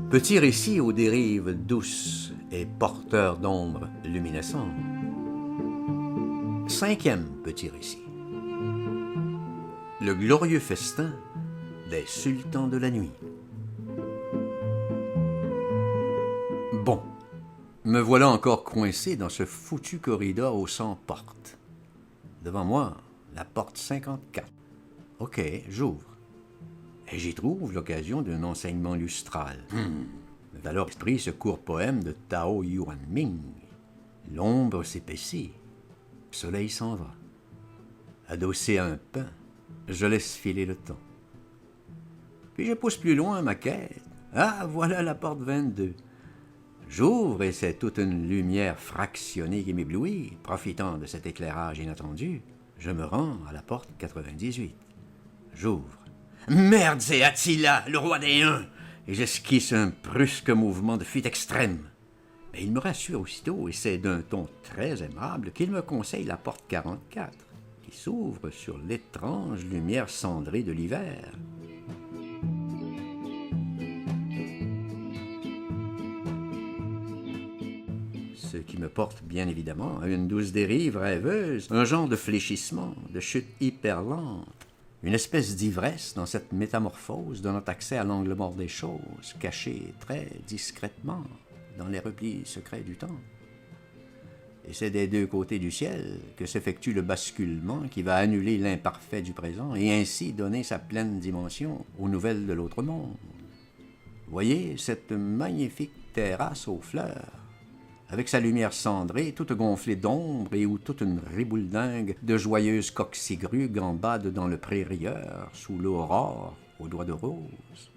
Petit récit aux dérives douces et porteur d'ombres luminescentes. 5e petit récit. Le glorieux festin des sultans de la nuit. Bon, me voilà encore coincé dans ce foutu corridor aux 100 portes. Devant moi, la porte 54. Ok, j'ouvre. Et j'y trouve l'occasion d'un enseignement lustral. Me va à l'esprit ce court poème de Tao Yuan Ming. L'ombre s'épaissit, le soleil s'en va. Adossé à un pain, je laisse filer le temps. Puis je pousse plus loin ma quête. Ah, voilà la porte 22. J'ouvre et c'est toute une lumière fractionnée qui m'éblouit. Profitant de cet éclairage inattendu, je me rends à la porte 98. J'ouvre. Merde, c'est Attila, le roi des Huns! Et j'esquisse un brusque mouvement de fuite extrême. Mais il me rassure aussitôt, et c'est d'un ton très aimable qu'il me conseille la porte 44, qui s'ouvre sur l'étrange lumière cendrée de l'hiver. Ce qui me porte bien évidemment à une douce dérive rêveuse, un genre de fléchissement, de chute hyper lente. Une espèce d'ivresse dans cette métamorphose de notre accès à l'angle mort des choses, caché très discrètement dans les replis secrets du temps. Et c'est des deux côtés du ciel que s'effectue le basculement qui va annuler l'imparfait du présent et ainsi donner sa pleine dimension aux nouvelles de l'autre monde. Voyez cette magnifique terrasse aux fleurs, avec sa lumière cendrée, toute gonflée d'ombre et où toute une ribouledingue de joyeuses coqcigrues gambadent dans le pré rieur, sous l'aurore aux doigts de rose.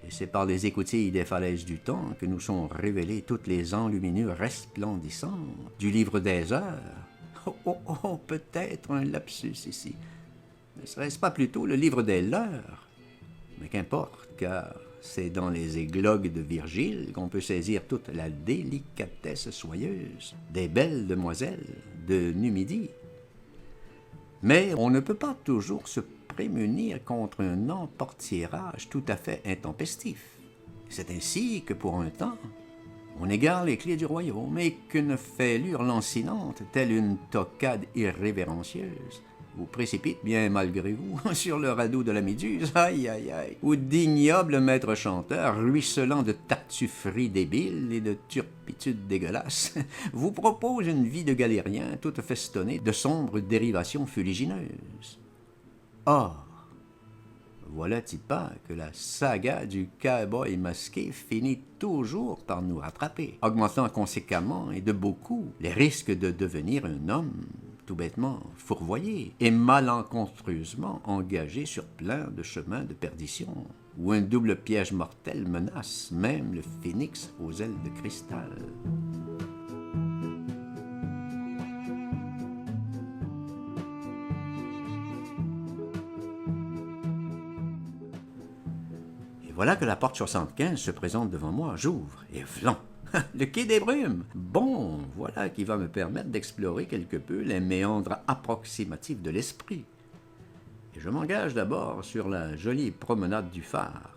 Et c'est par les écoutilles des falaises du temps que nous sont révélés toutes les enluminures resplendissantes du livre des heures. Oh, peut-être un lapsus ici. Ne serait-ce pas plutôt le livre des leurs? Mais qu'importe, car c'est dans les églogues de Virgile qu'on peut saisir toute la délicatesse soyeuse des belles demoiselles de Numidie. Mais on ne peut pas toujours se prémunir contre un emportiérage tout à fait intempestif. C'est ainsi que pour un temps, on égare les clés du royaume et qu'une fêlure lancinante, telle une toquade irrévérencieuse, vous précipite bien malgré vous sur le radeau de la Méduse, aïe, ou d'ignobles maîtres chanteurs, ruisselant de tartufferie débiles et de turpitudes dégueulasses, vous proposent une vie de galérien toute festonnée de sombres dérivations fuligineuses. Or, voilà-t-il pas que la saga du cow-boy masqué finit toujours par nous rattraper, augmentant conséquemment et de beaucoup les risques de devenir un homme tout bêtement fourvoyé et malencontreusement engagé sur plein de chemins de perdition, où un double piège mortel menace même le phénix aux ailes de cristal. Et voilà que la porte 75 se présente devant moi. J'ouvre et vlan! Le quai des Brumes! Bon, voilà qui va me permettre d'explorer quelque peu les méandres approximatifs de l'esprit. Et je m'engage d'abord sur la jolie promenade du phare,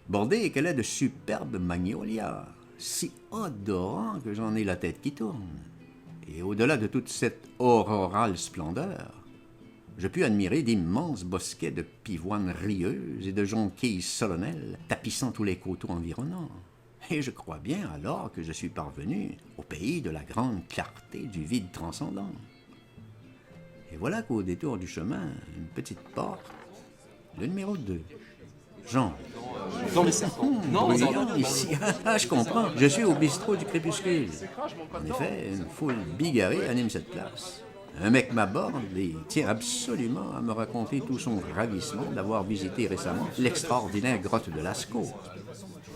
bordée qu'elle est de superbes magnolias, si odorants que j'en ai la tête qui tourne. Et au-delà de toute cette aurorale splendeur, je pus admirer d'immenses bosquets de pivoines rieuses et de jonquilles solennelles tapissant tous les coteaux environnants. Et je crois bien alors que je suis parvenu au pays de la grande clarté du vide transcendant. Et voilà qu'au détour du chemin, une petite porte, le numéro 2. Jean. Non, mais c'est... Non, Brillant ici. Ah, je comprends. Je suis au bistrot du crépuscule. En effet, une foule bigarrée anime cette place. Un mec m'aborde et tient absolument à me raconter tout son ravissement d'avoir visité récemment l'extraordinaire grotte de Lascaux.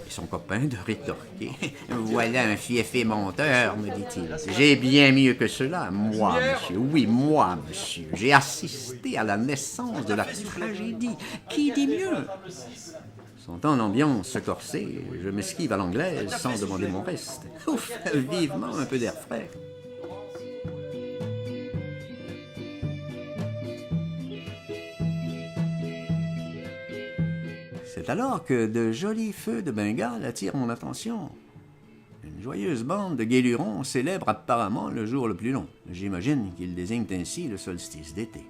Et son copain de rétorquer. « Voilà un fiefé menteur, me dit-il. J'ai bien mieux que cela, moi, monsieur. Oui, moi, monsieur. J'ai assisté à la naissance de la tragédie. Qui dit mieux? » Sentant l'ambiance corsée, je m'esquive à l'anglaise sans demander mon reste. Ouf, vivement un peu d'air frais. C'est alors que de jolis feux de Bengale attirent mon attention. Une joyeuse bande de guélurons célèbre apparemment le jour le plus long. J'imagine qu'ils désignent ainsi le solstice d'été.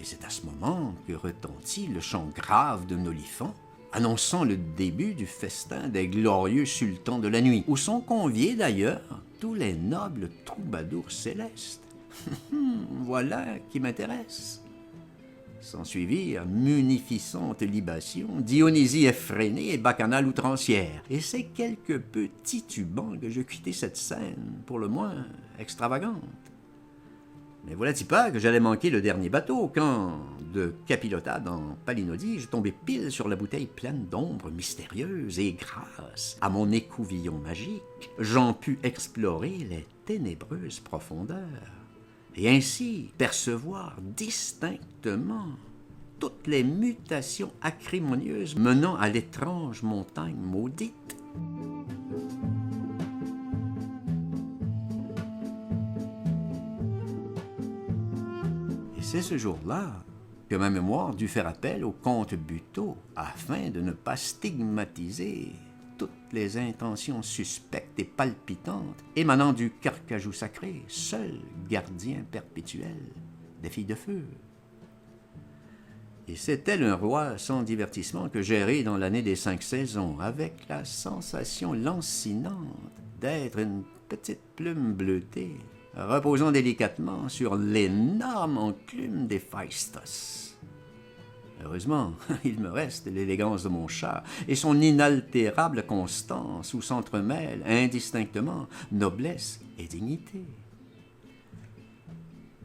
Et c'est à ce moment que retentit le chant grave d'un olifant, annonçant le début du festin des glorieux sultans de la nuit, où sont conviés d'ailleurs tous les nobles troubadours célestes. Voilà qui m'intéresse. S'ensuivirent munificentes libations, Dionysie effrénée et bacchanale outrancière. Et c'est quelque peu titubant que je quittai cette scène, pour le moins extravagante. Mais voilà-t-il pas que j'allais manquer le dernier bateau, quand, de capilotade en Palinodie, je tombai pile sur la bouteille pleine d'ombres mystérieuses et grâce à mon écouvillon magique, j'en pus explorer les ténébreuses profondeurs et ainsi percevoir distinctement toutes les mutations acrimonieuses menant à l'étrange montagne maudite. Et c'est ce jour-là que ma mémoire dut faire appel au comte Buteau afin de ne pas stigmatiser toutes les intentions suspectes et palpitantes émanant du Carcajou sacré, seul gardien perpétuel des filles de feu. Et c'était un roi sans divertissement que j'errai dans l'année des 5 saisons, avec la sensation lancinante d'être une petite plume bleutée, reposant délicatement sur l'énorme enclume d'Héphaïstos. Heureusement, il me reste l'élégance de mon chat et son inaltérable constance où s'entremêlent indistinctement noblesse et dignité.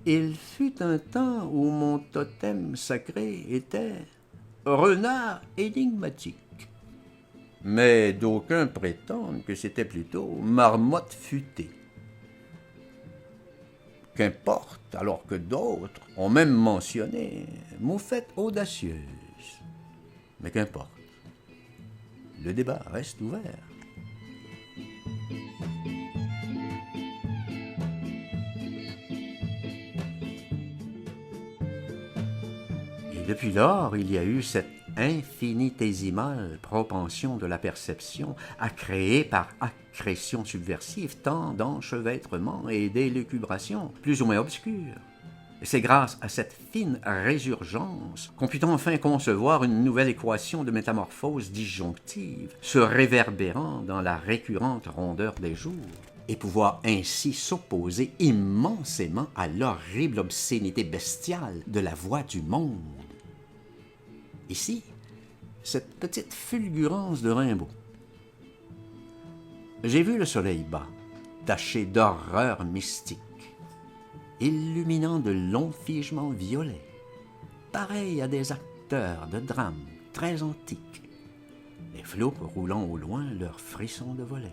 Il fut un temps où mon totem sacré était renard énigmatique, mais d'aucuns prétendent que c'était plutôt marmotte futée. Qu'importe, alors que d'autres ont même mentionné moufette audacieuse. Mais qu'importe, le débat reste ouvert. Et depuis lors, il y a eu cette infinitésimale propension de la perception à créer par accrétion subversive tant d'enchevêtrements et d'élucubrations plus ou moins obscures. C'est grâce à cette fine résurgence qu'on put enfin concevoir une nouvelle équation de métamorphose disjonctive, se réverbérant dans la récurrente rondeur des jours, et pouvoir ainsi s'opposer immensément à l'horrible obscénité bestiale de la voix du monde. Ici, cette petite fulgurance de Rimbaud. J'ai vu le soleil bas, taché d'horreur mystique, illuminant de longs figements violets, pareils à des acteurs de drames très antiques, les flots roulant au loin leurs frissons de volets.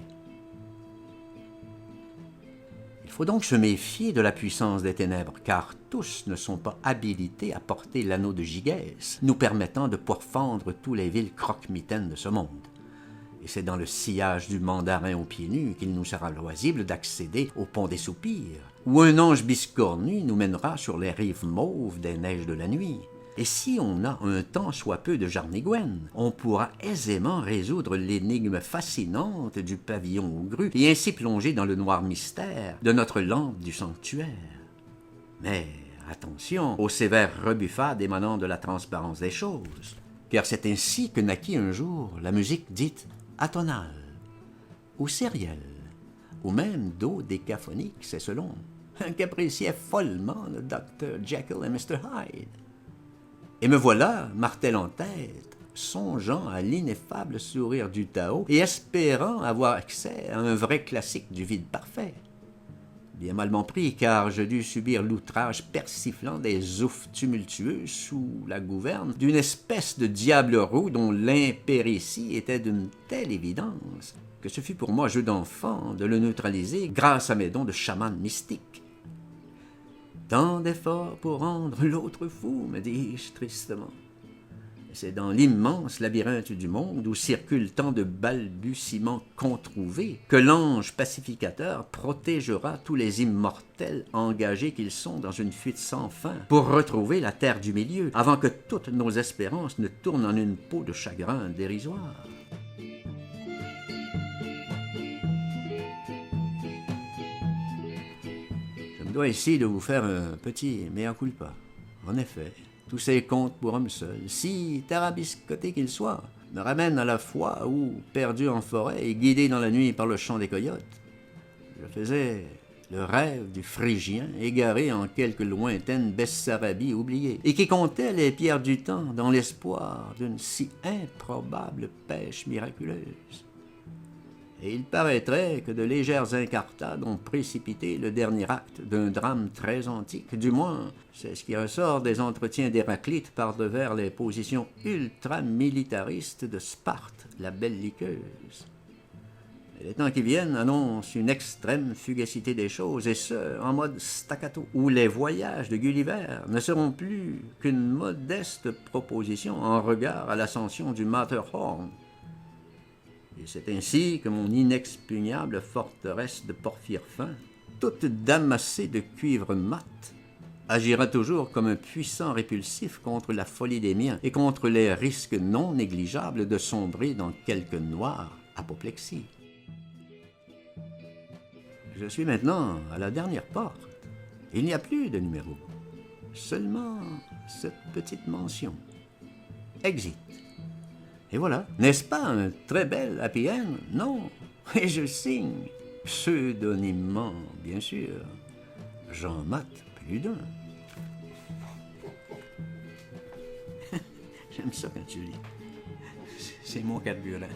Il faut donc se méfier de la puissance des ténèbres, car tous ne sont pas habilités à porter l'anneau de Gygès, nous permettant de pourfendre tous les villes croque-mitaines de ce monde. Et c'est dans le sillage du mandarin aux pieds nus qu'il nous sera loisible d'accéder au pont des soupirs, où un ange biscornu nous mènera sur les rives mauves des neiges de la nuit. Et si on a un tant soit peu de Jarniguen, on pourra aisément résoudre l'énigme fascinante du pavillon aux grues et ainsi plonger dans le noir mystère de notre lampe du sanctuaire. Mais attention aux sévères rebuffades émanant de la transparence des choses, car c'est ainsi que naquit un jour la musique dite atonale, ou sérielle, ou même dodécaphonique, c'est selon, qu'appréciait follement le Dr. Jekyll et Mr. Hyde. Et me voilà, martel en tête, songeant à l'ineffable sourire du Tao et espérant avoir accès à un vrai classique du vide parfait. Bien malement pris, car je dus subir l'outrage persiflant des oufs tumultueux sous la gouverne d'une espèce de diable roux dont l'impéritie était d'une telle évidence que ce fut pour moi jeu d'enfant de le neutraliser grâce à mes dons de chaman mystique. Tant d'efforts pour rendre l'autre fou, me dis-je tristement. C'est dans l'immense labyrinthe du monde où circulent tant de balbutiements controuvés que l'ange pacificateur protégera tous les immortels engagés qu'ils sont dans une fuite sans fin pour retrouver la terre du milieu avant que toutes nos espérances ne tournent en une peau de chagrin dérisoire. Je me dois ici de vous faire un petit mea culpa. En effet, tous ces contes pour hommes seuls, si tarabiscotés qu'ils soient, me ramènent à la fois où, perdu en forêt et guidé dans la nuit par le chant des coyotes, je faisais le rêve du Phrygien égaré en quelque lointaine Bessarabie oubliée, et qui comptait les pierres du temps dans l'espoir d'une si improbable pêche miraculeuse. Et il paraîtrait que de légères incartades ont précipité le dernier acte d'un drame très antique. Du moins, c'est ce qui ressort des entretiens d'Héraclite par devers les positions ultramilitaristes de Sparte, la belliqueuse. Et les temps qui viennent annoncent une extrême fugacité des choses, et ce, en mode staccato, où les voyages de Gulliver ne seront plus qu'une modeste proposition en regard à l'ascension du Matterhorn. Et c'est ainsi que mon inexpugnable forteresse de porphyre fin, toute damassée de cuivre mat, agira toujours comme un puissant répulsif contre la folie des miens et contre les risques non négligeables de sombrer dans quelque noire apoplexie. Je suis maintenant à la dernière porte. Il n'y a plus de numéro, seulement cette petite mention. Exit. Et voilà, n'est-ce pas un très bel happy end? Non, et je signe, pseudonymement, bien sûr, Jean Mat plus d'un. J'aime ça quand tu lis. C'est mon carburant.